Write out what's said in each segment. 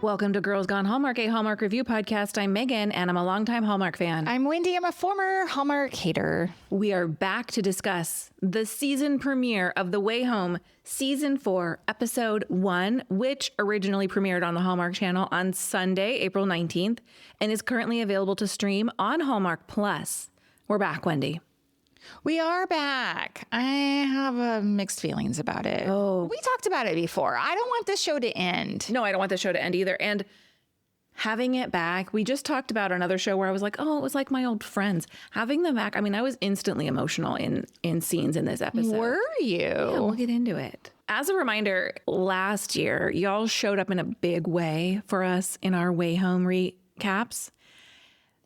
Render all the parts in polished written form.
Welcome to Girls Gone Hallmark, a Hallmark review podcast. I'm Megan, and I'm a longtime Hallmark fan. I'm Wendy. I'm a former Hallmark hater. We are back to discuss the season premiere of The Way Home, Season 4, Episode 1, which originally premiered on the Hallmark Channel on Sunday, April 19th, and is currently available to stream on Hallmark Plus. We're back, Wendy. We are back. I have mixed feelings about it. Oh. We talked about it before. I don't want this show to end. No, I don't want the show to end either. And having it back, we just talked about another show where I was like, oh, it was like my old friends. Having them back, I mean, I was instantly emotional in scenes in this episode. Were you? Yeah, we'll get into it. As a reminder, last year, y'all showed up in a big way for us in our Way Home recaps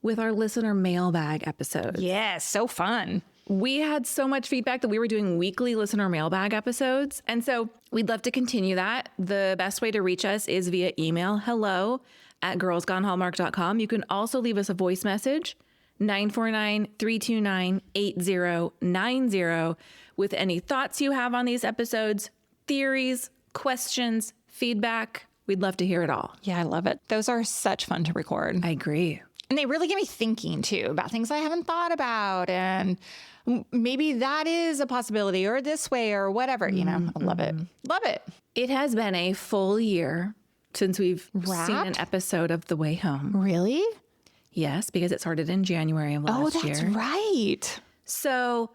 with our listener mailbag episodes. Yes, so fun. We had so much feedback that we were doing weekly listener mailbag episodes. And so we'd love to continue that. The best way to reach us is via email, hello@girlsgonehallmark.com. You can also leave us a voice message, 949-329-8090, with any thoughts you have on these episodes, theories, questions, feedback. We'd love to hear it all. Yeah, I love it. Those are such fun to record. I agree. And they really get me thinking, too, about things I haven't thought about. And maybe that is a possibility, or this way, or whatever. You know, I love it. Love it. It has been a full year since we've seen an episode of The Way Home. Really? Yes, because it started in January of last year. Oh, that's right. So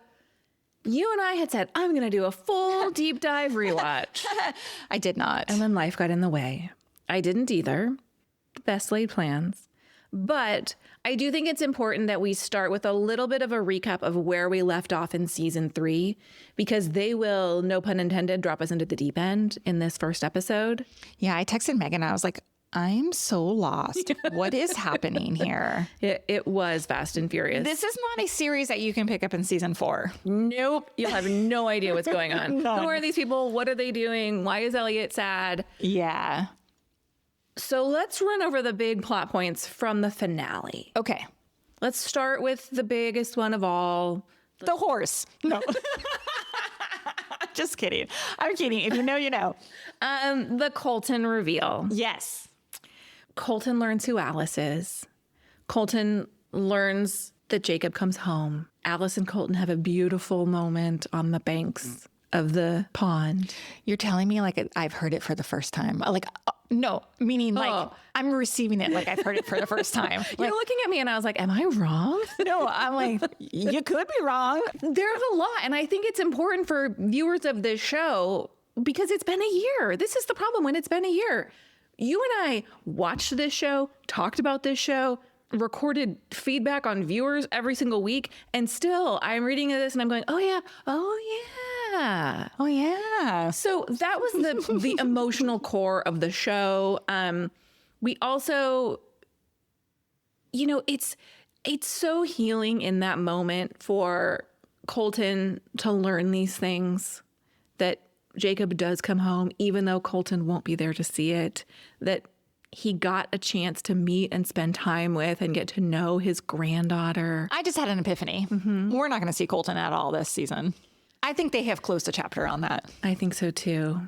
you and I had said, I'm going to do a full deep dive rewatch. I did not. And then life got in the way. I didn't either. Best laid plans. But I do think it's important that we start with a little bit of a recap of where we left off in season 3, because they will, no pun intended, drop us into the deep end in this first episode. Yeah, I texted Megan. I was like, I'm so lost. What is happening here? It was Fast and Furious. This is not a series that you can pick up in season 4. Nope. You'll have no idea what's going on. None. Who are these people? What are they doing? Why is Elliot sad? Yeah. So let's run over the big plot points from the finale. Okay. Let's start with the biggest one of all. The horse. No. Just kidding. I'm kidding. If you know, you know. The Colton reveal. Yes. Colton learns who Alice is. Colton learns that Jacob comes home. Alice and Colton have a beautiful moment on the banks of the pond. You're telling me like I've heard it for the first time. Like, no, meaning like I'm receiving it like I've heard it for the first time. Like, You're looking at me and I was like, am I wrong? no, I'm like, you could be wrong. There's a lot. And I think it's important for viewers of this show because it's been a year. This is the problem when it's been a year. You and I watched this show, talked about this show, recorded feedback on viewers every single week. And still I'm reading this and I'm going, oh yeah. Oh yeah. So that was the emotional core of the show. We also, you know, it's so healing in that moment for Colton to learn these things, that Jacob does come home, even though Colton won't be there to see it, that he got a chance to meet and spend time with and get to know his granddaughter. I just had an epiphany. We're not going to see Colton at all this season. I think they have closed a chapter on that. I think so too.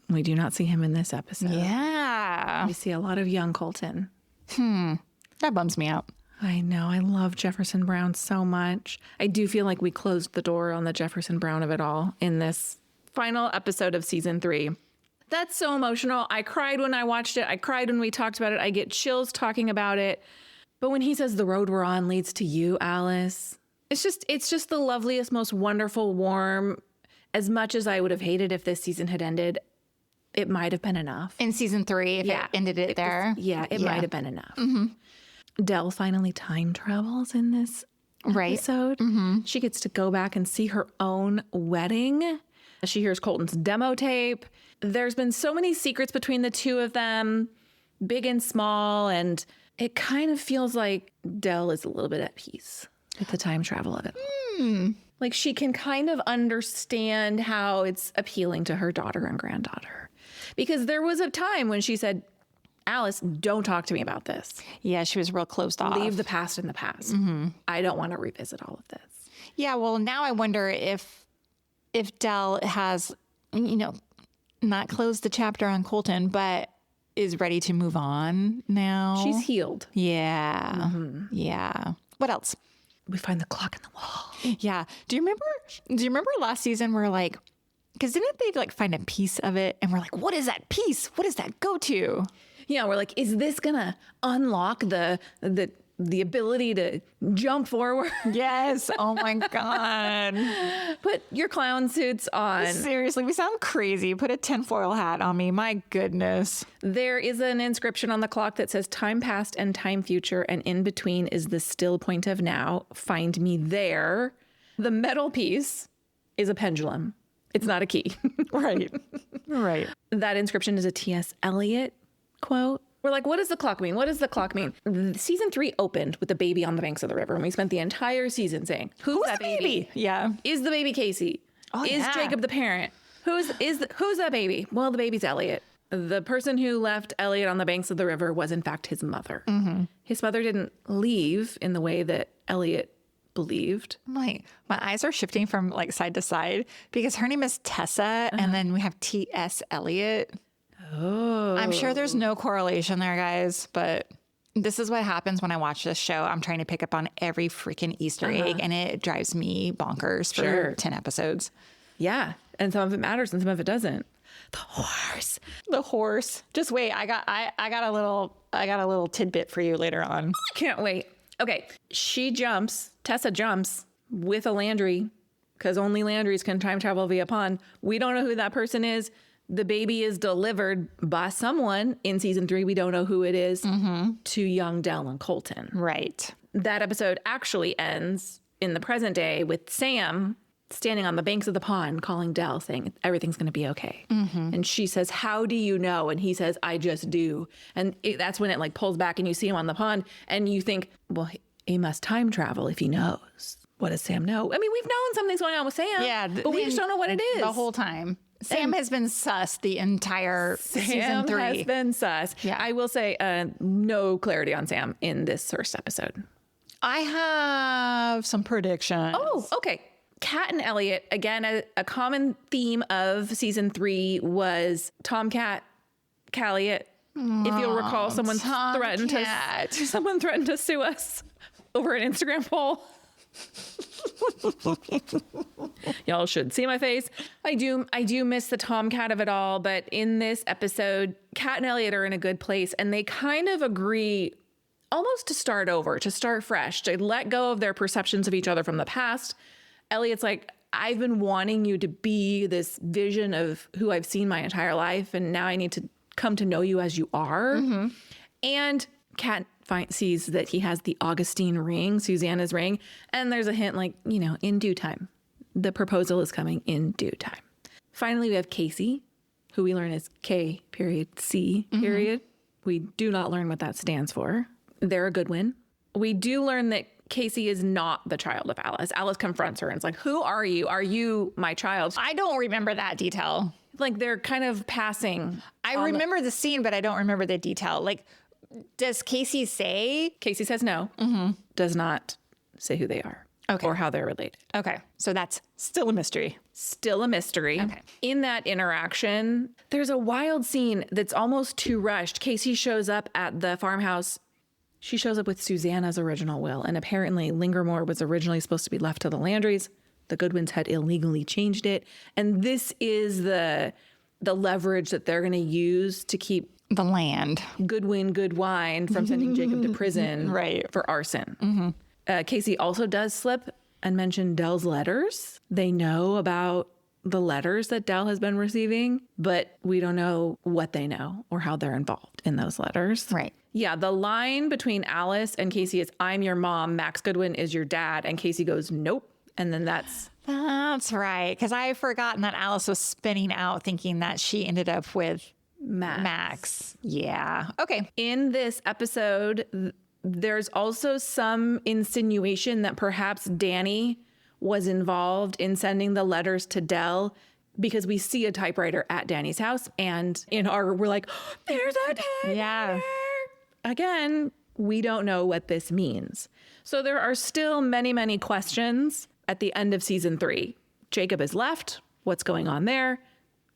We do not see him in this episode. Yeah. We see a lot of young Colton. That bums me out. I know. I love Jefferson Brown so much. I do feel like we closed the door on the Jefferson Brown of it all in this final episode of season 3. That's so emotional. I cried when I watched it. I cried when we talked about it. I get chills talking about it. But when he says the road we're on leads to you, Alice, it's just the loveliest, most wonderful, warm. As much as I would have hated if this season had ended, it might have been enough. In season 3, if it ended it there. It might have been enough. Dell finally time travels in this episode. She gets to go back and see her own wedding. She hears Colton's demo tape. There's been so many secrets between the two of them, big and small, and it kind of feels like Dell is a little bit at peace with the time travel of it. Like she can kind of understand how it's appealing to her daughter and granddaughter. Because there was a time when she said, Alice, don't talk to me about this. Yeah, she was real closed off. Leave the past in the past. I don't want to revisit all of this. Yeah, well, now I wonder if Dell has, not closed the chapter on Colton, but is ready to move on now. She's healed. Yeah. Yeah. What else? We find the clock in the wall. Yeah. Do you remember last season where like, because didn't they like find a piece of it and we're like, what is that piece? What does that go to? Yeah, we're like, is this gonna unlock the ability to jump forward? Yes. Oh my God. Put your clown suits on. Seriously, we sound crazy. Put a tinfoil hat on me. My goodness. There is an inscription on the clock that says time past and time future, and in between is the still point of now. Find me there. The metal piece is a pendulum. It's not a key. Right. Right. That inscription is a T.S. Elliot quote. We're like, what does the clock mean? What does the clock mean? Season 3 opened with the baby on the banks of the river, and we spent the entire season saying, who's that baby? Yeah. Is the baby Casey? Oh, is yeah. Jacob the parent? Who's that baby? Well, the baby's Elliot. The person who left Elliot on the banks of the river was, in fact, his mother. Mm-hmm. His mother didn't leave in the way that Elliot believed. My eyes are shifting from like side to side because her name is Tessa, and then we have T.S. Elliot. Oh. I'm sure there's no correlation there, guys, but this is what happens when I watch this show. I'm trying to pick up on every freaking Easter egg, and it drives me bonkers for 10 episodes. Yeah. And some of it matters and some of it doesn't. The horse. Just wait. I got a little tidbit for you later on. I can't wait. Okay. Tessa jumps with a Landry, because only Landrys can time travel via pond. We don't know who that person is. The baby is delivered by someone in season 3. We don't know who it is, to young Del and Colton. Right. That episode actually ends in the present day with Sam standing on the banks of the pond calling Del, saying everything's going to be okay. And she says, how do you know? And he says, I just do. And that's when it like pulls back and you see him on the pond and you think, well, he must time travel if he knows. What does Sam know? I mean, we've known something's going on with Sam, yeah, but we just don't know what it is. The whole time. Sam has been sus the entire season 3. Sam has been sus. Yeah. I will say no clarity on Sam in this first episode. I have some predictions. Oh, okay. Kat and Elliot, again, a common theme of season 3 was Tomcat, Calliot. If you'll recall, someone threatened to sue us over an Instagram poll. Y'all should see my face. I do miss the Tomcat of it all, but in this episode, Kat and Elliot are in a good place, and they kind of agree almost to start over, to start fresh, to let go of their perceptions of each other from the past. Elliot's like, I've been wanting you to be this vision of who I've seen my entire life, and now I need to come to know you as you are. And Kat sees that he has the Augustine ring, Susanna's ring, and there's a hint like, in due time. The proposal is coming in due time. Finally, we have Casey, who we learn is K.C. We do not learn what that stands for. They're a good win. We do learn that Casey is not the child of Alice. Alice confronts her and is like, who are you? Are you my child? I don't remember that detail. Like, they're kind of passing. I remember the scene, but I don't remember the detail. Like, does Casey say? Casey says no. Does not say who they are. Okay. Or how they're related. Okay. So that's still a mystery. Still a mystery. Okay. In that interaction, there's a wild scene that's almost too rushed. Casey shows up at the farmhouse. She shows up with Susanna's original will. And apparently Lingermore was originally supposed to be left to the Landrys. The Goodwins had illegally changed it. And this is the leverage that they're going to use to keep the land. Goodwin, good wine from sending Jacob to prison for arson. Casey also does slip and mention Del's letters. They know about the letters that Del has been receiving, but we don't know what they know or how they're involved in those letters. Right. Yeah, the line between Alice and Casey is, I'm your mom, Max Goodwin is your dad. And Casey goes, nope. And then that's right. Because I had forgotten that Alice was spinning out thinking that she ended up with Max. Yeah. Okay. In this episode, there's also some insinuation that perhaps Danny was involved in sending the letters to Del, because we see a typewriter at Danny's house, and we're like, oh, there's a typewriter. Yeah. Again, we don't know what this means. So there are still many, many questions at the end of season 3. Jacob is left. What's going on there?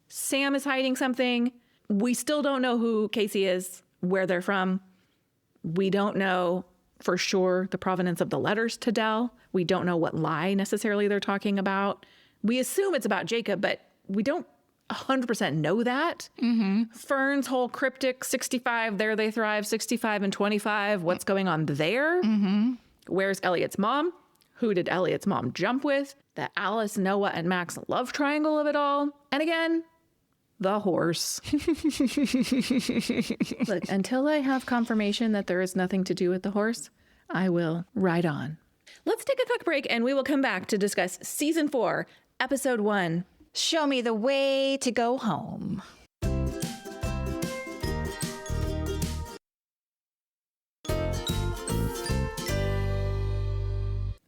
Sam is hiding something. We still don't know who Casey is, where they're from. We don't know for sure the provenance of the letters to Del. We don't know what lie necessarily they're talking about. We assume it's about Jacob, but we don't 100% know that. Fern's whole cryptic 65, there they thrive, 65 and 25. What's going on there? Where's Elliot's mom? Who did Elliot's mom jump with? The Alice, Noah, and Max love triangle of it all. And again, the horse. Look, until I have confirmation that there is nothing to do with the horse, I will ride on. Let's take a quick break and we will come back to discuss season 4, episode 1. Show me the way to go home.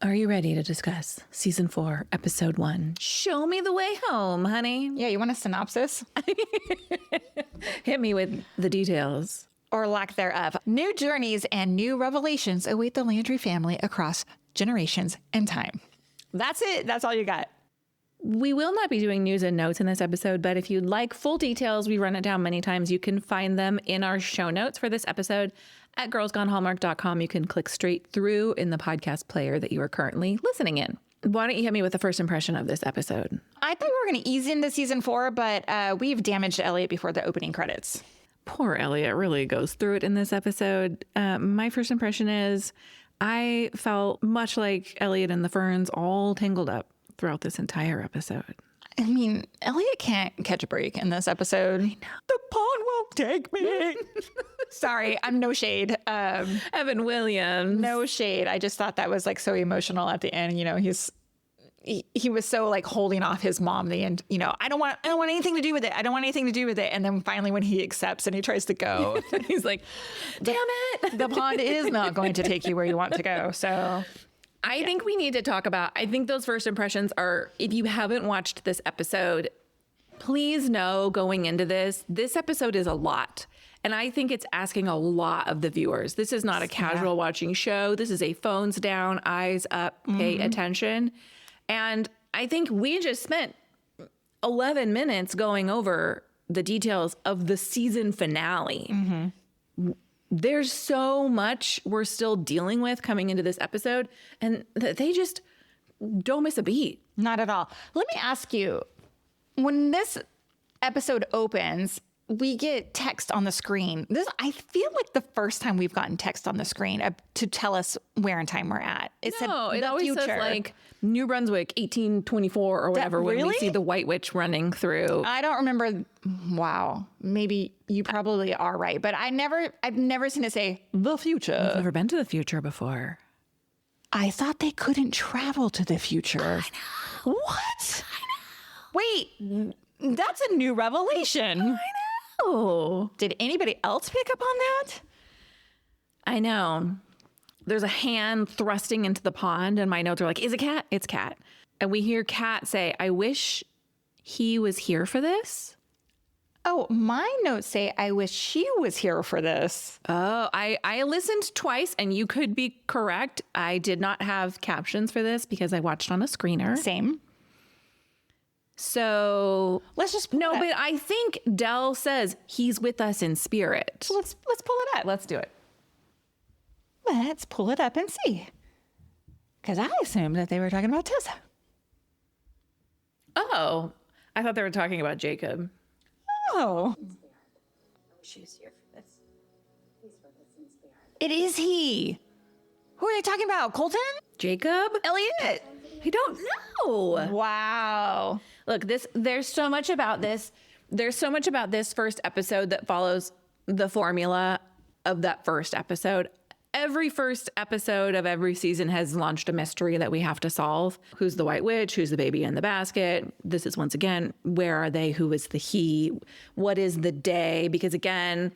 Are you ready to discuss season 4, episode 1? Show me the way home, honey. Yeah, you want a synopsis? Hit me with the details. Or lack thereof. New journeys and new revelations await the Landry family across generations and time. That's it. That's all you got. We will not be doing news and notes in this episode, but if you'd like full details, we run it down many times. You can find them in our show notes for this episode at girlsgonehallmark.com. You can click straight through in the podcast player that you are currently listening in. Why don't you hit me with the first impression of this episode? I thought we were going to ease into season 4, but we've damaged Elliot before the opening credits. Poor Elliot really goes through it in this episode. My first impression is I felt much like Elliot and the Ferns all tangled up throughout this entire episode. I mean, Elliot can't catch a break in this episode. I know. The pond won't take me. Sorry, I'm no shade. Evan Williams. No shade. I just thought that was like so emotional at the end. You know, he was so like holding off his mom. The end. You know, I don't want anything to do with it. I don't want anything to do with it. And then finally, when he accepts and he tries to go, he's like, "Damn it! The pond is not going to take you where you want to go." So. I think we need to talk about, I think those first impressions are, if you haven't watched this episode, please know going into this episode is a lot. And I think it's asking a lot of the viewers. This is not a casual watching show. This is a phones down, eyes up, pay attention. And I think we just spent 11 minutes going over the details of the season finale. There's so much we're still dealing with coming into this episode, and they just don't miss a beat. Not at all. Let me ask you, when this episode opens, we get text on the screen. I feel like the first time we've gotten text on the screen to tell us where in time we're at. It always says like New Brunswick, 1824 or whatever, when we see the White Witch running through. I don't remember. Wow. Maybe you probably are right. But I've never seen it say the future. I've never been to the future before. I thought they couldn't travel to the future. I know. What? I know. Wait, that's a new revelation. I know. Did anybody else pick up on that? I know. There's a hand thrusting into the pond, and my notes are like, is it Cat? It's Cat. And we hear Cat say, I wish he was here for this. Oh, my notes say, I wish she was here for this. Oh, I listened twice, and you could be correct. I did not have captions for this because I watched on a screener. Same. So let's just but I think Del says he's with us in spirit. So let's pull it up. Let's do it. Let's pull it up and see. Because I assumed that they were talking about Tessa. Oh, I thought they were talking about Jacob. Oh. It is he. Who are they talking about? Colton? Jacob? Elliot? I don't know. Wow. Look, there's so much about this. There's so much about this first episode that follows the formula of that first episode. Every first episode of every season has launched a mystery that we have to solve. Who's the White Witch? Who's the baby in the basket? This is once again, where are they? Who is the he? What is the day? Because again,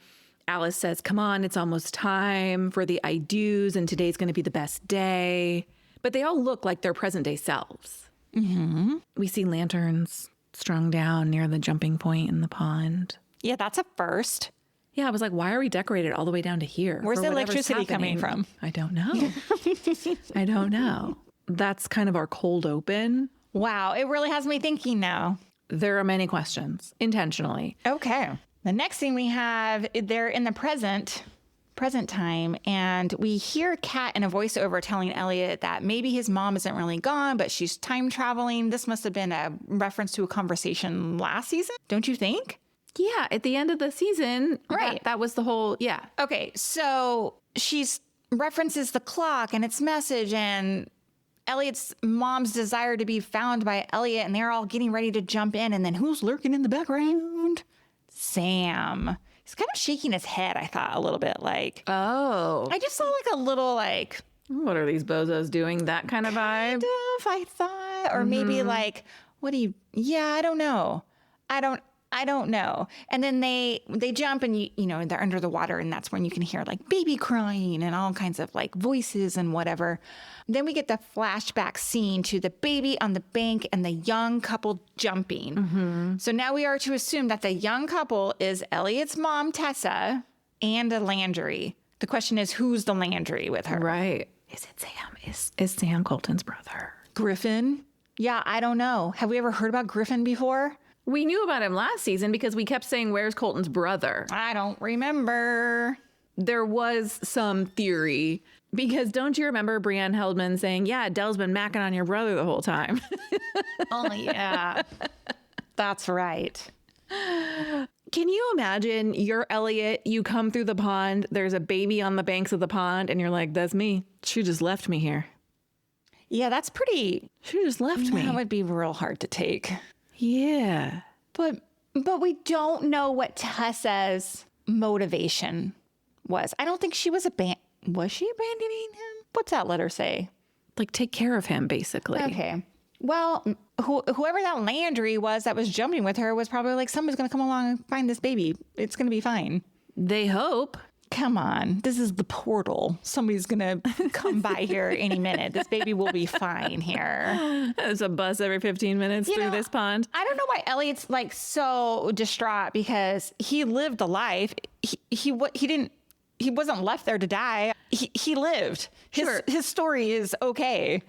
Alice says, come on, it's almost time for the I do's, and today's going to be the best day. But they all look like their present day selves. Mm-hmm. We see lanterns strung down near the jumping point in the pond. Yeah, that's a first. Yeah, I was like, why are we decorated all the way down to here? Where's the electricity coming from? I don't know. I don't know. That's kind of our cold open. Wow, it really has me thinking now. There are many questions, intentionally. Okay. The next thing we have, they're in the present time, and we hear Kat in a voiceover telling Elliot that maybe his mom isn't really gone, but she's time traveling. This must have been a reference to a conversation last season, don't you think? Yeah, at the end of the season, right? That was the whole, yeah. Okay, so she's references the clock and its message and Elliot's mom's desire to be found by Elliot, and they're all getting ready to jump in. And then who's lurking in the background? Sam. He's kind of shaking his head, I thought, a little bit like, oh. I just saw like a little like, what are these bozos doing? That kind of vibe? Kind of, I thought. Or maybe like, I don't know. I don't know. And then they jump and, you know, they're under the water, and that's when you can hear like baby crying and all kinds of like voices and whatever. Then we get the flashback scene to the baby on the bank and the young couple jumping. Mm-hmm. So now we are to assume that the young couple is Elliot's mom, Tessa, and a Landry. The question is, who's the Landry with her? Right. Is it Sam? Is Sam Colton's brother? Griffin? Yeah, I don't know. Have we ever heard about Griffin before? We knew about him last season because we kept saying, where's Colton's brother? I don't remember. There was some theory. Because don't you remember Brienne Heldman saying, yeah, Dell's been macking on your brother the whole time? Oh, yeah. That's right. Can you imagine you're Elliot, you come through the pond, there's a baby on the banks of the pond, and you're like, that's me. She just left me here. Yeah, that's pretty... She just left me. That would be real hard to take. Yeah. But we don't know what Tessa's motivation was. I don't think she was Was she abandoning him? What's that letter say? Like, take care of him, basically. Okay. Well, whoever that Landry was that was jumping with her was probably like, somebody's going to come along and find this baby. It's going to be fine. They hope. Come on. This is the portal. Somebody's going to come by here any minute. This baby will be fine here. There's a bus every 15 minutes through this pond. I don't know why Elliot's like so distraught, because he lived a life. He wasn't left there to die. He lived. His story is okay.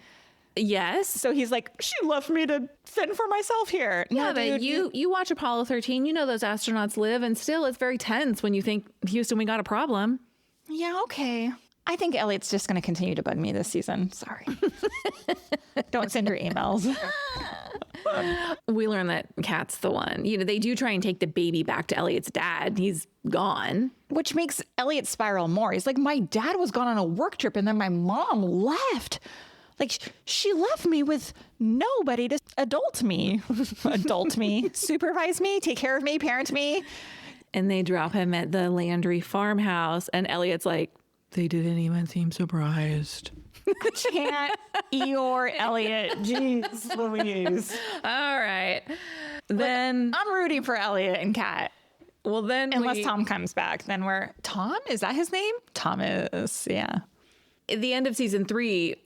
Yes. So he's like, she left me to fend for myself here. Yeah, no, but dude, you watch Apollo 13, you know those astronauts live, and still it's very tense when you think, Houston, we got a problem. Yeah, okay. I think Elliot's just going to continue to bug me this season. Sorry. Don't send her emails. We learn that Kat's the one. You know, they do try and take the baby back to Elliot's dad. He's gone. Which makes Elliot spiral more. He's like, my dad was gone on a work trip and then my mom left. Like, she left me with nobody to adult me, supervise me, take care of me, parent me. And they drop him at the Landry farmhouse. And Elliot's like, they didn't even seem surprised. Can't Eeyore Elliot. Jeez Louise. All right. Then I'm rooting for Elliot and Kat. Well, then unless Tom comes back, then we're... Tom? Is that his name? Thomas, yeah. At the end of season 3,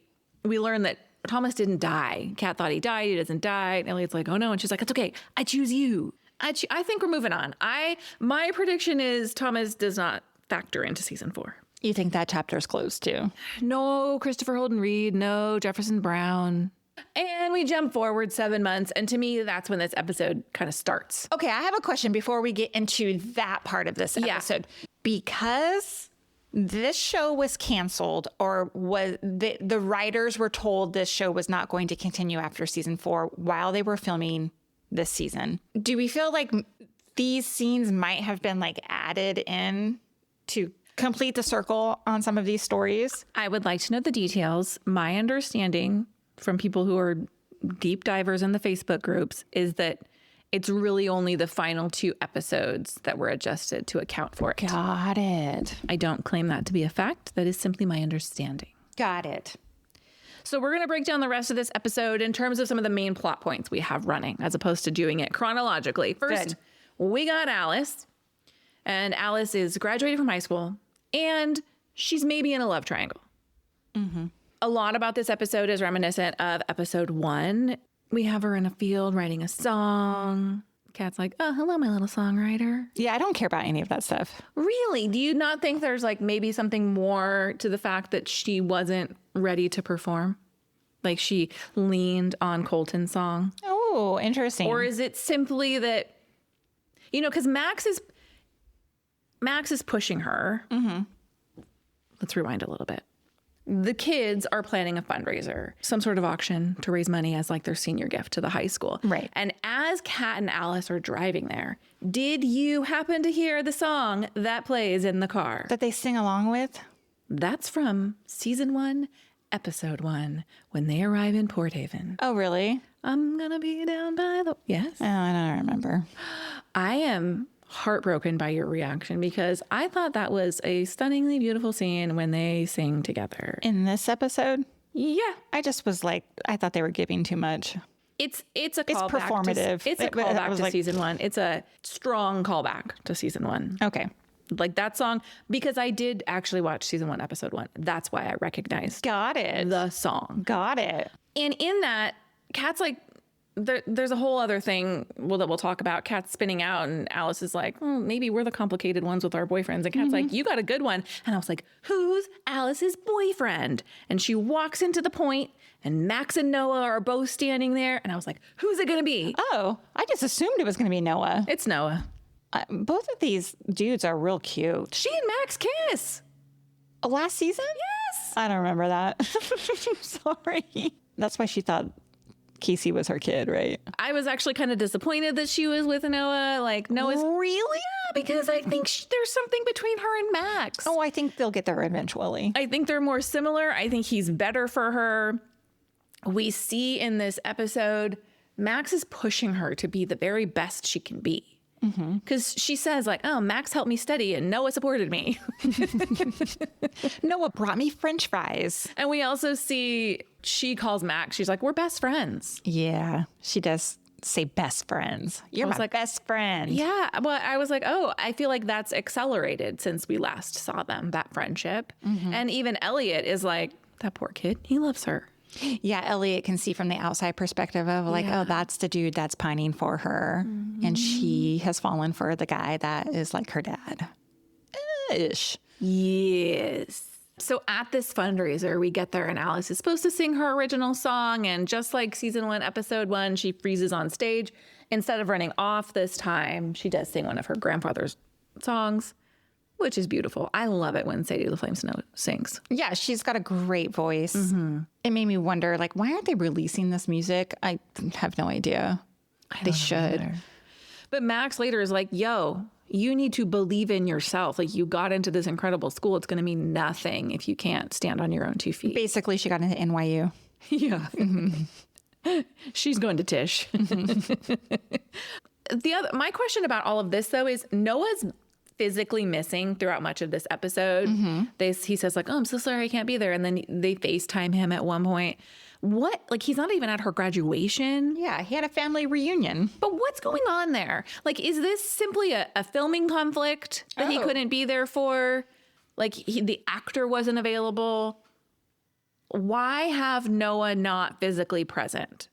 we learn that Thomas didn't die. Kat thought he died. He doesn't die. And Elliot's like, oh no. And she's like, it's okay. I choose you. I think we're moving on. My prediction is Thomas does not factor into season 4. You think that chapter's closed too? No Christopher Holden Reed. No Jefferson Brown. And we jump forward 7 months. And to me, that's when this episode kind of starts. Okay, I have a question before we get into that part of this episode. Yeah. Because this show was canceled, or was the writers were told this show was not going to continue after season 4 while they were filming this season. Do we feel like these scenes might have been like added in to complete the circle on some of these stories? I would like to know the details. My understanding from people who are deep divers in the Facebook groups is that it's really only the final 2 episodes that were adjusted to account for it. Got it. I don't claim that to be a fact. That is simply my understanding. Got it. So we're going to break down the rest of this episode in terms of some of the main plot points we have running, as opposed to doing it chronologically. First, we got Alice. And Alice is graduating from high school. And she's maybe in a love triangle. Mm-hmm. A lot about this episode is reminiscent of episode 1. We have her in a field writing a song. Kat's like, oh, hello, my little songwriter. Yeah, I don't care about any of that stuff. Really? Do you not think there's like maybe something more to the fact that she wasn't ready to perform? Like she leaned on Colton's song? Oh, interesting. Or is it simply that, you know, because Max is, Max is pushing her. Let's rewind a little bit. The kids are planning a fundraiser, some sort of auction to raise money as like their senior gift to the high school. Right. And as Kat and Alice are driving there, did you happen to hear the song that plays in the car? That they sing along with? That's from season 1, episode 1, when they arrive in Port Haven. Oh, really? I'm gonna be down by the... Yes. Oh, I don't remember. I am heartbroken by your reaction because I thought that was a stunningly beautiful scene when they sing together. In this episode? Yeah. I just was like, I thought they were giving too much. It's a callback. Performative. It's a callback to season 1. It's a strong callback to season 1. Okay. Like that song, because I did actually watch season 1, episode 1. That's why I recognized Got it. the song. Got it. And in that, Kat's like, there's a whole other thing that we'll talk about. Kat's spinning out, and Alice is like, maybe we're the complicated ones with our boyfriends. And Kat's like, you got a good one. And I was like, who's Alice's boyfriend? And she walks into the point, and Max and Noah are both standing there. And I was like, who's it going to be? Oh, I just assumed it was going to be Noah. It's Noah. Both of these dudes are real cute. She and Max kiss. Last season? Yes. I don't remember that. Sorry. That's why she thought Casey was her kid, right? I was actually kind of disappointed that she was with Noah. Like, Noah's... Really? Yeah, because I think there's something between her and Max. Oh, I think they'll get there eventually. I think they're more similar. I think he's better for her. We see in this episode, Max is pushing her to be the very best she can be. Because she says like, oh, Max helped me study and Noah supported me. Noah brought me French fries. And we also see she calls Max. She's like, we're best friends. Yeah, she does say best friends. You're my best friend. Yeah. Well, I was like, oh, I feel like that's accelerated since we last saw them, that friendship. And even Elliot is like, that poor kid, he loves her. Yeah, Elliot can see from the outside perspective of like, oh, that's the dude that's pining for her. And she has fallen for the guy that is like her dad. Ish. Yes. So at this fundraiser, we get there and Alice is supposed to sing her original song. And just like season 1, episode 1, she freezes on stage. Instead of running off this time, she does sing one of her grandfather's songs, which is beautiful. I love it when Sadie LaFlame sings. Yeah, she's got a great voice. It made me wonder, like, why aren't they releasing this music? I have no idea. They should. But Max later is like, yo, you need to believe in yourself. Like, you got into this incredible school. It's going to mean nothing if you can't stand on your own 2 feet. Basically, she got into NYU. Yeah. She's going to Tisch. My question about all of this, though, is Noah's physically missing throughout much of this episode. He says like, oh, I'm so sorry I can't be there. And then they FaceTime him at one point. What? Like, he's not even at her graduation. Yeah, he had a family reunion. But what's going on there? Like, is this simply a filming conflict that he couldn't be there for? Like, the actor wasn't available? Why have Noah not physically present?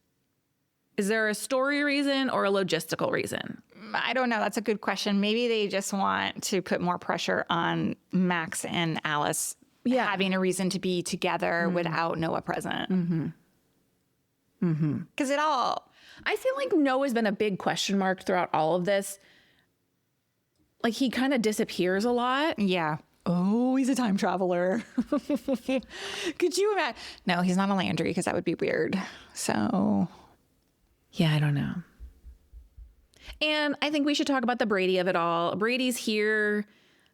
Is there a story reason or a logistical reason? I don't know. That's a good question. Maybe they just want to put more pressure on Max and Alice having a reason to be together without Noah present. Because I feel like Noah's been a big question mark throughout all of this. Like, he kind of disappears a lot. Yeah. Oh, he's a time traveler. Could you imagine? No, he's not a Landry because that would be weird. So, yeah, I don't know. And I think we should talk about the Brady of it all. Brady's here.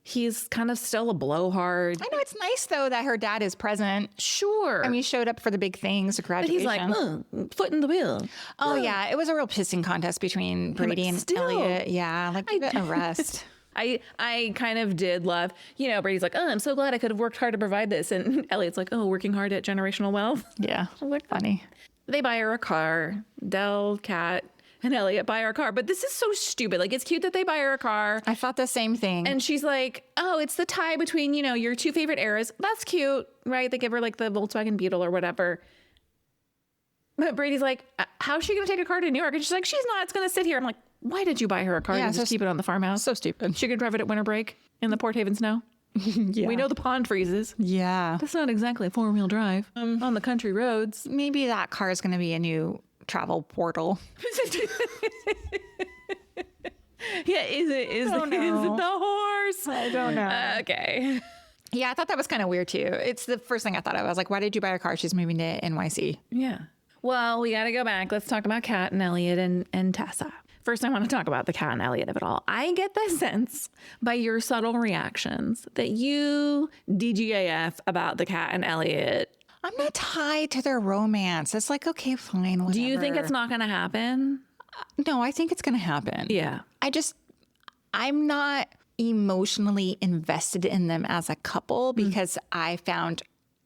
He's kind of still a blowhard. I know it's nice, though, that her dad is present. Sure. I mean, he showed up for the big things, the graduation. But he's like, foot in the wheel. Oh, yeah. It was a real pissing contest between Brady and Elliot. Yeah, like, give it a rest. I kind of did love, Brady's like, oh, I'm so glad I could have worked hard to provide this. And Elliot's like, oh, working hard at generational wealth. Yeah. I was like, funny. They buy her a car. Del, Kat, and Elliot buy her a car. But this is so stupid. Like, it's cute that they buy her a car. I thought the same thing. And she's like, oh, it's the tie between, your 2 favorite eras. That's cute, right? They give her like the Volkswagen Beetle or whatever. But Brady's like, how's she going to take a car to New York? And she's like, she's not. It's going to sit here. I'm like, why did you buy her a car? Yeah, just keep it on the farmhouse. So stupid. She could drive it at winter break in the Port Haven snow. Yeah. We know the pond freezes. Yeah. That's not exactly a 4-wheel drive on the country roads. Maybe that car is going to be a new travel portal. Yeah, is it the horse? I don't know. Okay. Yeah, I thought that was kind of weird too. It's the first thing I thought of. I was like, why did you buy a car? She's moving to NYC. Yeah. Well, we got to go back. Let's talk about Kat and Elliot and Tessa. First, I want to talk about the Kat and Elliot of it all. I get the sense by your subtle reactions that you DGAF about the Kat and Elliot. I'm not tied to their romance. It's like, okay, fine, whatever. Do you think it's not going to happen? No, I think it's going to happen. Yeah. I'm not emotionally invested in them as a couple because I found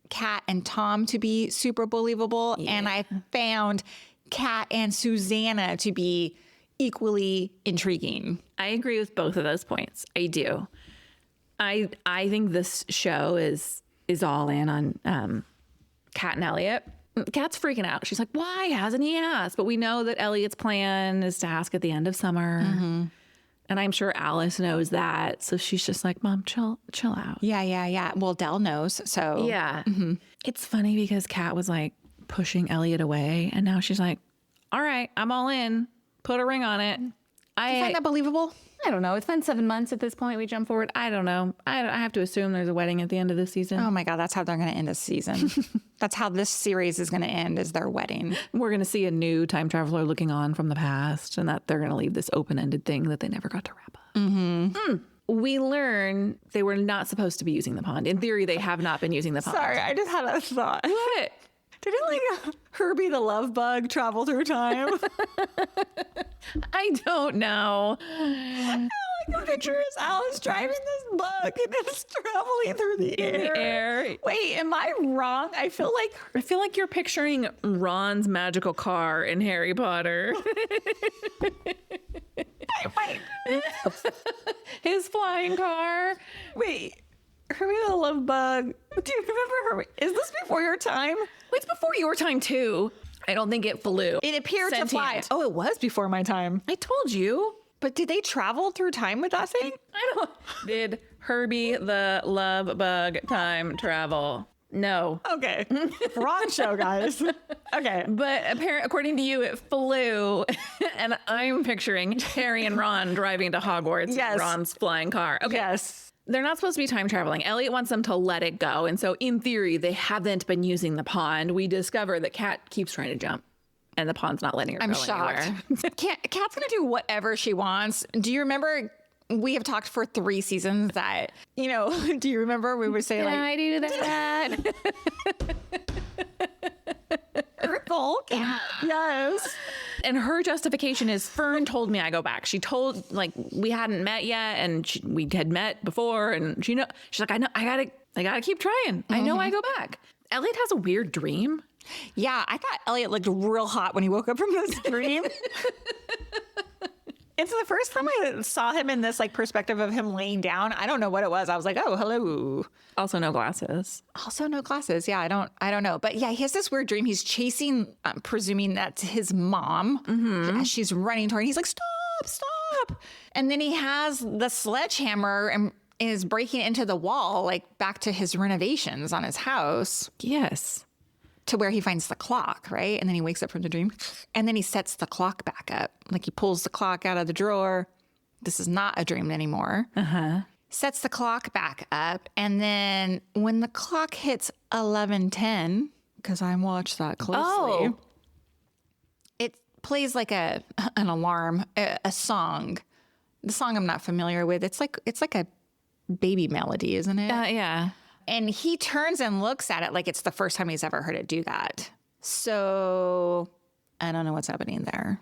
Kat and Tom to be super believable. Yeah. And I found Kat and Susanna to be equally intriguing. I agree with both of those points. I do. I think this show is all in on Kat and Elliot. Kat's freaking out. She's like, why hasn't he asked? But we know that Elliot's plan is to ask at the end of summer. Mm-hmm. And I'm sure Alice knows that. So she's just like, Mom, chill out. Yeah. Well, Del knows. So yeah. Mm-hmm. It's funny because Kat was like pushing Elliot away. And now she's like, all right, I'm all in. Put a ring on it. Do you find that believable? I don't know. It's been 7 months at this point. We jump forward. I don't know. I have to assume there's a wedding at the end of this season. Oh my God, that's how they're going to end this season. That's how this series is going to end, is their wedding. We're going to see a new time traveler looking on from the past, and that they're going to leave this open-ended thing that they never got to wrap up. Mm-hmm. We learn they were not supposed to be using the pond. In theory, they have not been using the pond. Sorry, I just had a thought. What? Did it like Herbie the love bug travel through time? I don't know. I like the picture is Alice driving this bug and it's traveling through the air. Wait, am I wrong? I feel like you're picturing Ron's magical car in Harry Potter. His flying car. Wait, Herbie the love bug. Do you remember Herbie? Is this before your time? It's before your time too. I don't think it flew. It appeared to fly. Oh, it was before my time. I told you. But did they travel through time with that thing? I don't. Did Herbie the love bug time travel? No. Okay. Wrong show, guys. Okay. But according to you, it flew. And I'm picturing Harry and Ron driving to Hogwarts. Yes. Ron's flying car. Okay. Yes. They're not supposed to be time traveling. Elliot wants them to let it go. And so in theory, they haven't been using the pond. We discover that Kat keeps trying to jump and the pond's not letting her I'm go shocked. anywhere. Kat's going to do whatever she wants. Do you remember we have talked for 3 seasons that, do you remember we would say I do that. Earthful. Yes. And her justification is Fern told me I go back. She told we hadn't met yet and we had met before and she's like, I gotta keep trying. I know I go back. Elliot has a weird dream. Yeah. I thought Elliot looked real hot when he woke up from this dream. It's the first time I saw him in this perspective of him laying down. I don't know what it was. I was like, oh, hello. Also no glasses. Yeah, I don't know. But yeah, he has this weird dream. He's chasing, presuming that's his mom. Mm-hmm. As she's running toward him. He's like, stop. And then he has the sledgehammer and is breaking into the wall, back to his renovations on his house. Yes. To where he finds the clock, right? And then he wakes up from the dream. And then he sets the clock back up. He pulls the clock out of the drawer. This is not a dream anymore. Uh-huh. Sets the clock back up. And then when the clock hits 11:10, because I watched that closely, it plays an alarm, a song. The song I'm not familiar with. It's like a baby melody, isn't it? Yeah. And he turns and looks at it like it's the first time he's ever heard it do that. So I don't know what's happening there.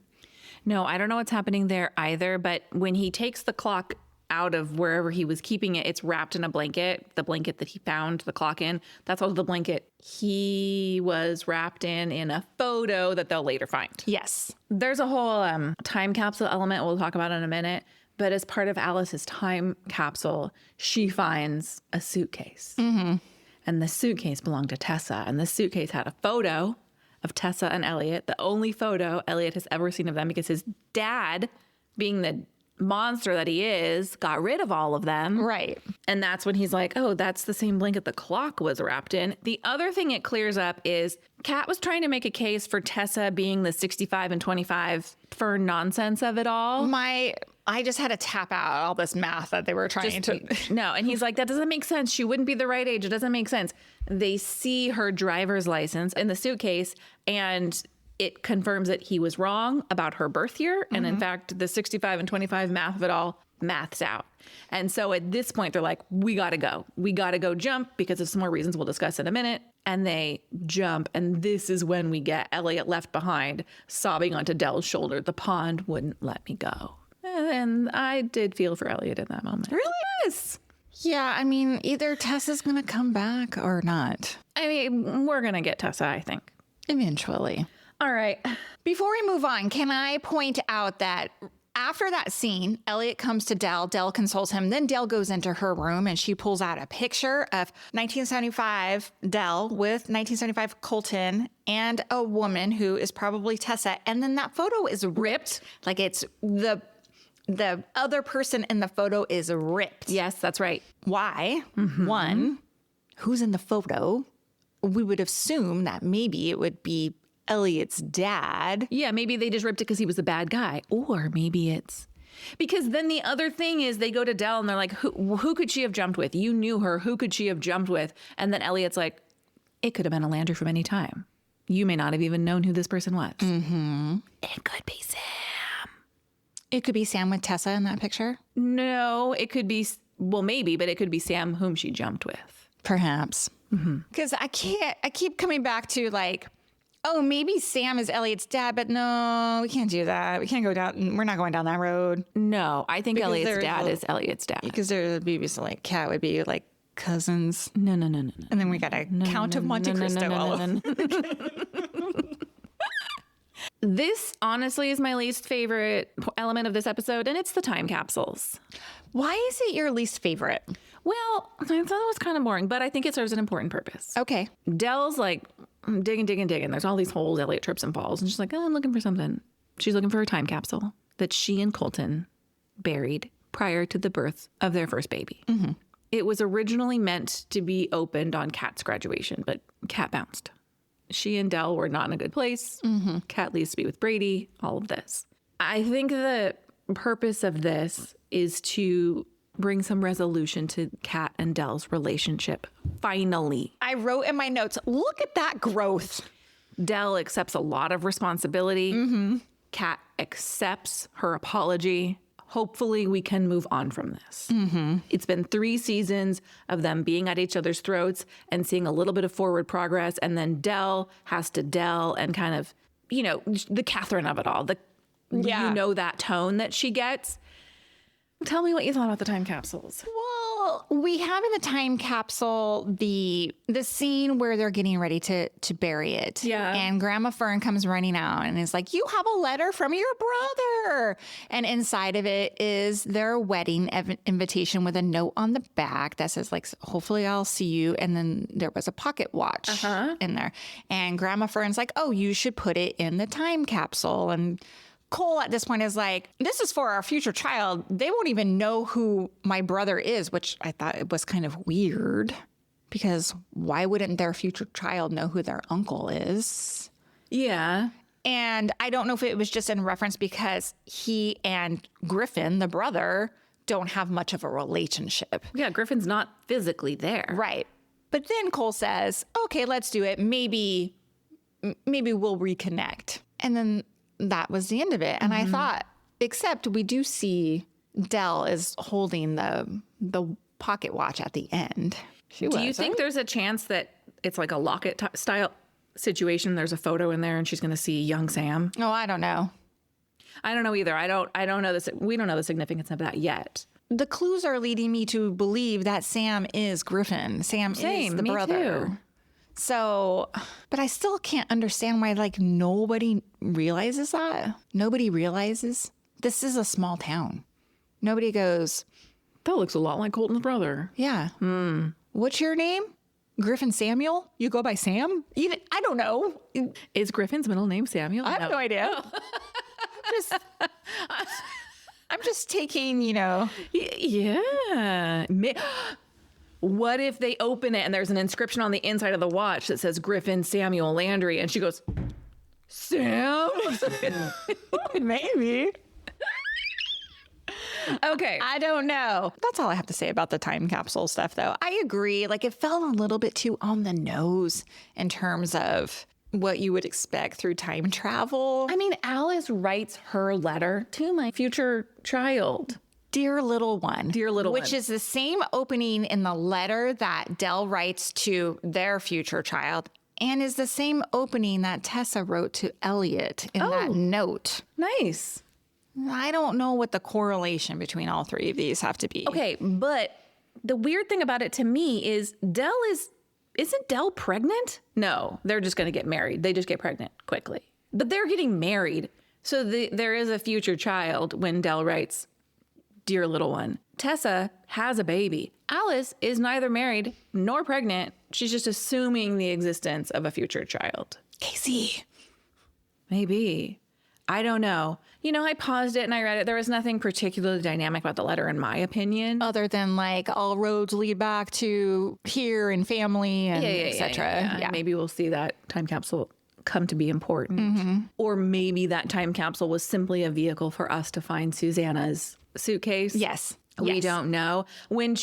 No, I don't know what's happening there either. But when he takes the clock out of wherever he was keeping it, it's wrapped in a blanket, the blanket that he found the clock in. That's also the blanket he was wrapped in a photo that they'll later find. Yes. There's a whole time capsule element we'll talk about in a minute. But as part of Alice's time capsule, she finds a suitcase. Mm-hmm. And the suitcase belonged to Tessa. And the suitcase had a photo of Tessa and Elliot, the only photo Elliot has ever seen of them because his dad, being the monster that he is, got rid of all of them. Right. And that's when he's like, oh, that's the same blanket the clock was wrapped in. The other thing it clears up is Kat was trying to make a case for Tessa being the 65 and 25 for nonsense of it all. My I just had to tap out all this math that they were trying to. No. And he's like, that doesn't make sense. She wouldn't be the right age. It doesn't make sense. They see her driver's license in the suitcase, and it confirms that he was wrong about her birth year. And in fact, the 65 and 25 math of it all maths out. And so at this point, they're like, we got to go. We got to go jump because of some more reasons we'll discuss in a minute. And they jump. And this is when we get Elliot left behind, sobbing onto Dell's shoulder. The pond wouldn't let me go. And I did feel for Elliot in that moment. Really? Yes. Yeah, I mean, either Tessa's going to come back or not. I mean, we're going to get Tessa, I think. Eventually. All right. Before we move on, can I point out that after that scene, Elliot comes to Dell. Dell consoles him. Then Dell goes into her room and she pulls out a picture of 1975 Dell with 1975 Colton and a woman who is probably Tessa. And then that photo is ripped. Like it's the other person in the photo is ripped. Yes, that's right. Why? One, who's in the photo? We would assume that maybe it would be Elliot's dad. Yeah, maybe they just ripped it because he was the bad guy. Or maybe it's... Because then the other thing is they go to Dell and they're like, who could she have jumped with? You knew her. Who could she have jumped with? And then Elliot's like, it could have been a Landry from any time. You may not have even known who this person was. It could be Sam. It could be Sam with Tessa in that picture? No, it could be... Well, maybe, but it could be Sam whom she jumped with. Perhaps. Because I keep coming back to like... Oh, maybe Sam is Elliot's dad, but no, we can't do that. We can't go down. We're not going down that road. No, I think Because Elliot's dad is Elliot's dad. Because there would be some like Cat would be like cousins. No. And then we got a Count of Monte Cristo all over. This honestly is my least favorite element of this episode, and it's the time capsules. Why is it your least favorite? Well, I thought it was kind of boring, but I think it serves an important purpose. Okay. Dell's like digging. There's all these holes. Elliot trips and falls. And she's like, oh, I'm looking for something. She's looking for a time capsule that she and Colton buried prior to the birth of their first baby. It was originally meant to be opened on Kat's graduation, but Kat bounced. She and Dell were not in a good place. Kat leaves to be with Brady, all of this. I think the purpose of this is to bring some resolution to Kat and Dell's relationship. Finally. I wrote in my notes, look at that growth. Dell accepts a lot of responsibility. Kat accepts her apology. Hopefully we can move on from this. It's been 3 seasons of them being at each other's throats and seeing a little bit of forward progress. And then Dell has to Dell and kind of, you know, the Catherine of it all. You know, that tone that she gets. Tell me what you thought about the time capsules. Well, we have in the time capsule the scene where they're getting ready to bury it. Yeah. And Grandma Fern comes running out and is like, you have a letter from your brother. And inside of it is their wedding invitation with a note on the back that says, like, hopefully I'll see you. And then there was a pocket watch in there. And Grandma Fern's like, oh, you should put it in the time capsule. And Cole at this point is like, this is for our future child. They won't even know who my brother is, which I thought it was kind of weird because why wouldn't their future child know who their uncle is? Yeah. And I don't know if it was just in reference because he and Griffin, the brother, don't have much of a relationship. Yeah, Griffin's not physically there. Right. But then Cole says, okay, let's do it. Maybe we'll reconnect. And then that was the end of it. And I thought, except we do see Dell is holding the pocket watch at the end. Do you think there's a chance that it's like a locket style situation? There's a photo in there and she's going to see young Sam? Oh, I don't know. I don't know either. I don't know this. We don't know the significance of that yet. The clues are leading me to believe that Sam is Griffin. Sam is the brother. Too. So, but I still can't understand why, like, nobody realizes that. Nobody realizes this is a small town. Nobody goes, that looks a lot like Colton's brother. Yeah. What's your name? Griffin Samuel? You go by Sam? Even I don't know. Is Griffin's middle name Samuel? I have no idea. I'm just taking, you know. Yeah. What if they open it and there's an inscription on the inside of the watch that says Griffin Samuel Landry, and she goes, Sam? Maybe. Okay. I don't know. That's all I have to say about the time capsule stuff, though. I agree. Like, it felt a little bit too on the nose in terms of what you would expect through time travel. I mean, Alice writes her letter to my future child. Dear little one. Dear little one. Which is the same opening in the letter that Del writes to their future child, and is the same opening that Tessa wrote to Elliot in that note. Nice. I don't know what the correlation between all three of these have to be. Okay, but the weird thing about it to me is isn't Del pregnant? No, they're just going to get married. They just get pregnant quickly. But they're getting married. So there is a future child when Del writes, Dear little one. Tessa has a baby. Alice is neither married nor pregnant. She's just assuming the existence of a future child. Casey. Maybe. I don't know. You know, I paused it and I read it. There was nothing particularly dynamic about the letter, in my opinion. Other than like all roads lead back to here and family and etc. Yeah. Maybe we'll see that time capsule come to be important. Mm-hmm. Or maybe that time capsule was simply a vehicle for us to find Susanna's suitcase. Yes. We don't know. When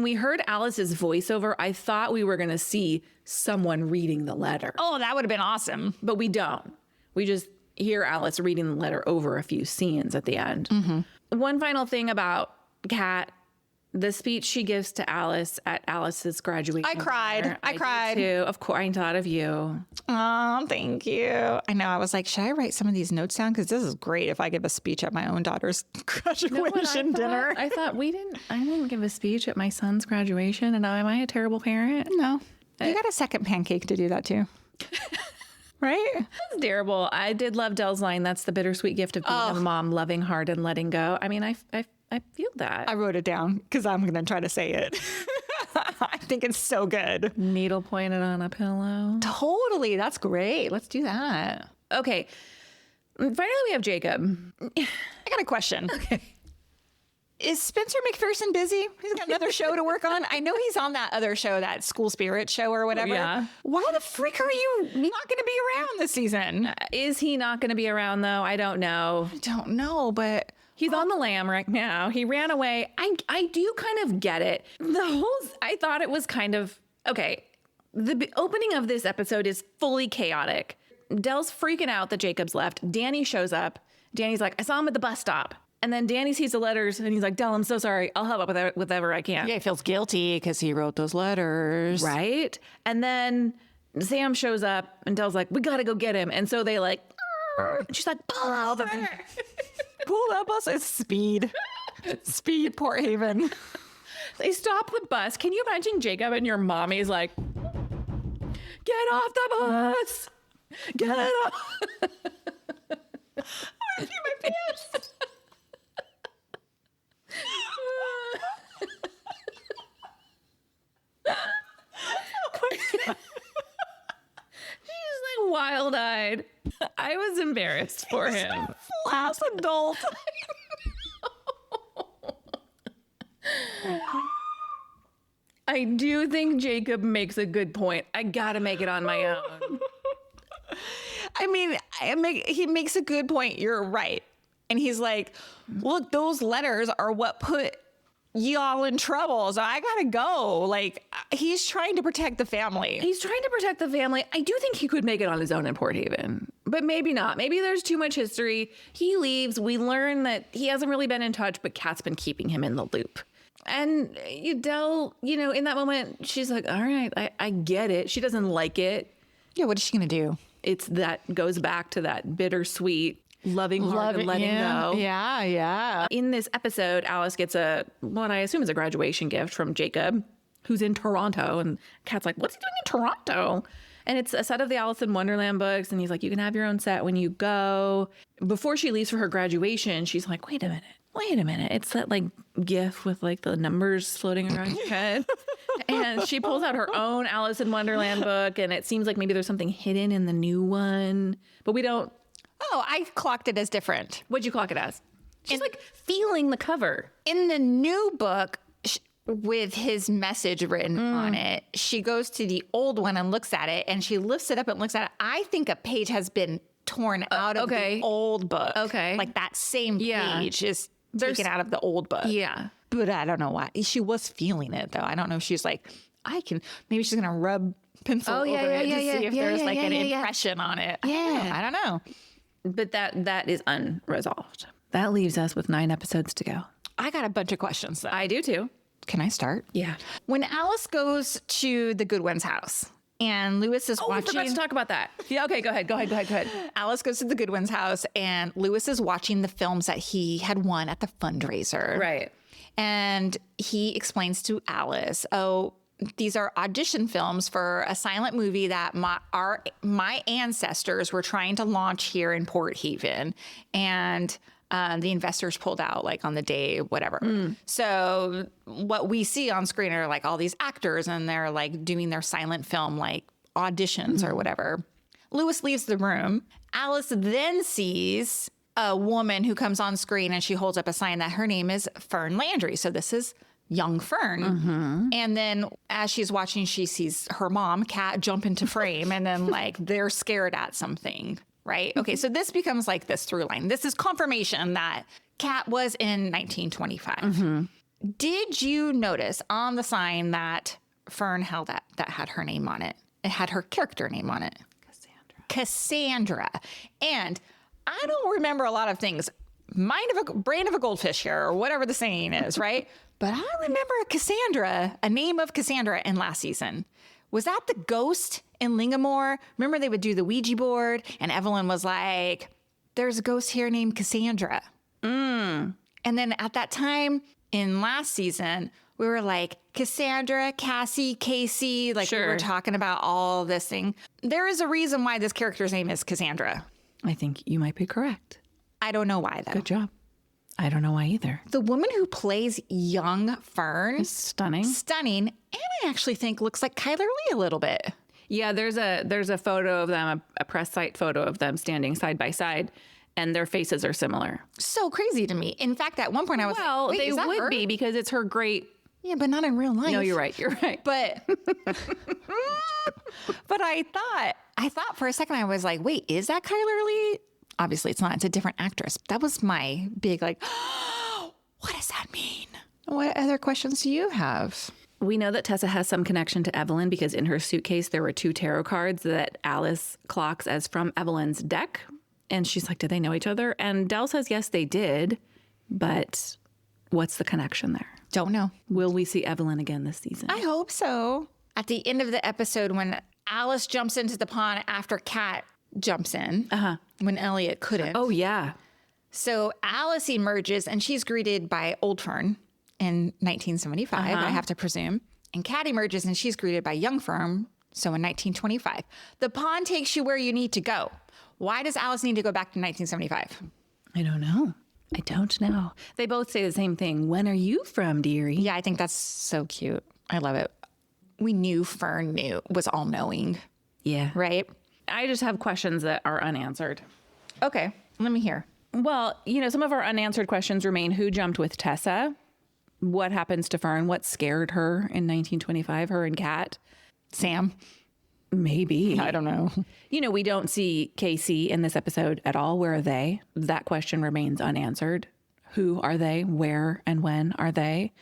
we heard Alice's voiceover, I thought we were going to see someone reading the letter. Oh, that would have been awesome. But we don't. We just hear Alice reading the letter over a few scenes at the end. Mm-hmm. One final thing about Kat, the speech she gives to Alice at Alice's graduation. I cried. I cried. Did too. Of course, I thought of you. Oh, thank you. I know. I was like, should I write some of these notes down? Because this is great if I give a speech at my own daughter's graduation dinner. I thought I didn't give a speech at my son's graduation. And am I a terrible parent? No. You got a second pancake to do that too. Right? That's terrible. I did love Del's line. That's the bittersweet gift of being a mom, loving hard and letting go. I mean, I feel that. I wrote it down because I'm going to try to say it. I think it's so good. Needle pointed on a pillow. Totally. That's great. Let's do that. Okay. Finally, we have Jacob. I got a question. Okay. Is Spencer McPherson busy? He's got another show to work on. I know he's on that other show, that School Spirit show or whatever. Yeah. Why the frick are you not going to be around this season? Is he not going to be around, though? I don't know. I don't know, but... He's on the lam right now. He ran away. I do kind of get it. I thought it was kind of... Okay, the opening of this episode is fully chaotic. Del's freaking out that Jacob's left. Danny shows up. Danny's like, I saw him at the bus stop. And then Danny sees the letters and he's like, Del, I'm so sorry. I'll help out with whatever I can. Yeah, he feels guilty because he wrote those letters. Right? And then Sam shows up and Del's like, we got to go get him. And so they like, she's like, pull out the pull that bus. It's speed. Speed, Port Haven. They stop the bus. Can you imagine Jacob and your mommy's like, get off the bus. Get it off. I pee my pants. She's like wild-eyed. I was embarrassed for him. Full-ass adult. I do think Jacob makes a good point. I gotta make it on my own. I mean, he makes a good point. You're right. And he's like, look, those letters are what put y'all in trouble. So I gotta go. Like, he's trying to protect the family. He's trying to protect the family. I do think he could make it on his own in Port Haven, but maybe not. Maybe there's too much history. He leaves. We learn that he hasn't really been in touch, but Kat's been keeping him in the loop. And Del, in that moment, she's like, all right, I get it. She doesn't like it. Yeah, what is she gonna do? That goes back to that bittersweet loving hard and letting go. Yeah, yeah. In this episode, Alice gets what I assume is a graduation gift from Jacob, who's in Toronto. And Kat's like, what's he doing in Toronto? And it's a set of the Alice in Wonderland books. And he's like, you can have your own set when you go. Before she leaves for her graduation, she's like, wait a minute. It's that like gift with like the numbers floating around your head. And she pulls out her own Alice in Wonderland book. And it seems like maybe there's something hidden in the new one. But we don't. Oh, I clocked it as different. What'd you clock it as? She's like feeling the cover. In the new book, with his message written on it, she goes to the old one and looks at it, and she lifts it up and looks at it. I think a page has been torn out of the old book. Okay. Like that same page is taken out of the old book. Yeah. But I don't know why. She was feeling it, though. I don't know if she's like, maybe she's going to rub pencil over it to see if there's like an impression on it. Yeah. I don't know. But that is unresolved. That leaves us with 9 episodes to go. I got a bunch of questions, though. I do too. Can I start? Yeah. When Alice goes to the Goodwin's house and Lewis is watching. We forgot to talk about that. Yeah, okay, go ahead. Alice goes to the Goodwin's house and Lewis is watching the films that he had won at the fundraiser. Right. And he explains to Alice, these are audition films for a silent movie that my ancestors were trying to launch here in Port Haven. And the investors pulled out like on the day, whatever. So what we see on screen are like all these actors and they're like doing their silent film, like auditions or whatever. Lewis leaves the room. Alice then sees a woman who comes on screen and she holds up a sign that her name is Fern Landry. So this is young Fern. And then as she's watching, she sees her mom, Kat, jump into frame and then like they're scared at something. Right? Okay, so this becomes like this through line. This is confirmation that Kat was in 1925. Did you notice on the sign that Fern held that had her name on it? It had her character name on it. Cassandra. And I don't remember a lot of things. Brain of a goldfish here, or whatever the saying is, right? But I remember a name of Cassandra in last season. Was that the ghost in Lingamore? Remember they would do the Ouija board and Evelyn was like, there's a ghost here named Cassandra. And then at that time in last season, we were like, Cassandra, Cassie, Casey, like we were talking about all this thing. There is a reason why this character's name is Cassandra. I think you might be correct. I don't know why, though. Good job. I don't know why either. The woman who plays young Fern. Stunning. And I actually think looks like Kyler Lee a little bit. Yeah, there's a photo of them, a press site photo of them standing side by side, and their faces are similar. So crazy to me. In fact, at one point I was like, wait, they is that would her? be because it's her great. Yeah, but not in real life. No, you're right. But but I thought for a second, I was like, wait, is that Kyler Lee? Obviously it's not. It's a different actress. That was my big like, what does that mean? What other questions do you have? We know that Tessa has some connection to Evelyn because in her suitcase, there were 2 tarot cards that Alice clocks as from Evelyn's deck. And she's like, did they know each other? And Del says, yes, they did. But what's the connection there? Don't know. Will we see Evelyn again this season? I hope so. At the end of the episode, when Alice jumps into the pond after Kat jumps in, when Elliot couldn't. Oh, yeah. So Alice emerges and she's greeted by Old Fern in 1975, I have to presume. And Kat emerges and she's greeted by Young Fern, so in 1925. The pond takes you where you need to go. Why does Alice need to go back to 1975? I don't know. They both say the same thing. When are you from, dearie? Yeah, I think that's so cute. I love it. We knew Fern was all-knowing. Yeah. Right? I just have questions that are unanswered. Okay, let me hear. Well, some of our unanswered questions remain. Who jumped with Tessa? What happens to Fern? What scared her in 1925, her and Kat? Sam? Maybe. I don't know. We don't see Casey in this episode at all. Where are they? That question remains unanswered. Who are they? Where and when are they?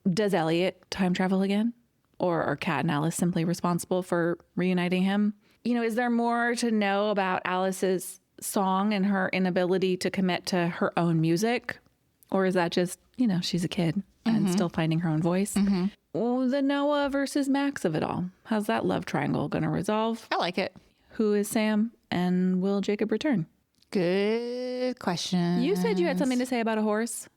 Does Elliot time travel again? Or are Kat and Alice simply responsible for reuniting him? Is there more to know about Alice's song and her inability to commit to her own music? Or is that just, she's a kid and still finding her own voice? Well, the Noah versus Max of it all. How's that love triangle going to resolve? I like it. Who is Sam and will Jacob return? Good question. You said you had something to say about a horse.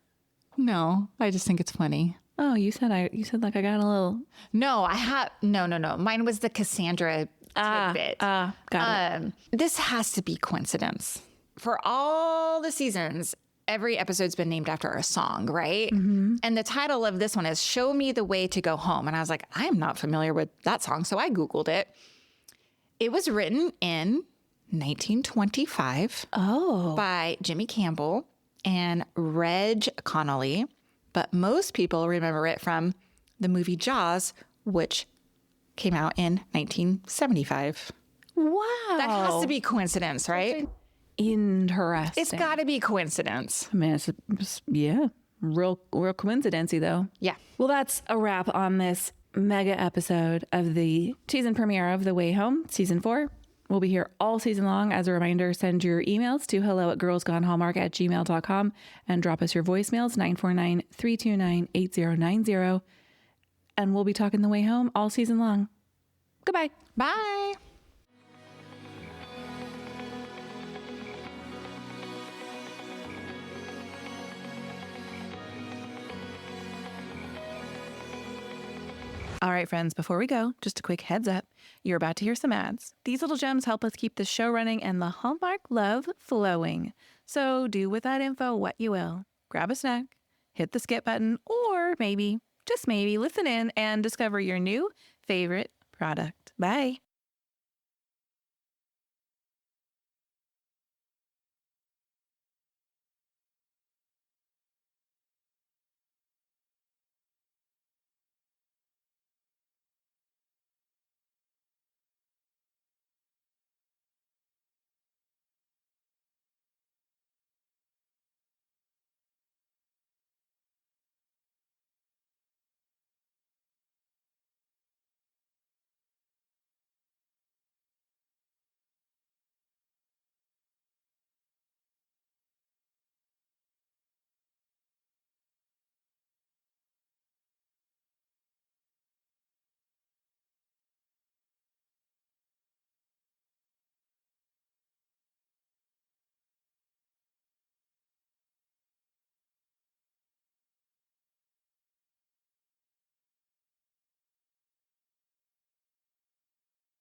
No, I just think it's funny. Oh, you said like I got a little. No, I have no. Mine was the Cassandra tidbit. Got it. This has to be coincidence. For all the seasons, every episode's been named after a song, right? And the title of this one is "Show Me the Way to Go Home," and I was like, I am not familiar with that song, so I Googled it. It was written in 1925 by Jimmy Campbell and Reg Connolly, but most people remember it from the movie Jaws, which came out in 1975. Wow. That has to be coincidence, right? interesting. It's got to be coincidence. I mean, yeah, real coincidency though. Yeah. Well, that's a wrap on this mega episode of the season premiere of The Way Home, season 4. We'll be here all season long. As a reminder, send your emails to hello@girlsgonehallmark@gmail.com and drop us your voicemails, 949-329-8090. And we'll be talking The Way Home all season long. Goodbye. Bye. All right, friends, before we go, just a quick heads up. You're about to hear some ads. These little gems help us keep the show running and the Hallmark love flowing. So do with that info what you will. Grab a snack, hit the skip button, or maybe, just maybe, listen in and discover your new favorite product. Bye.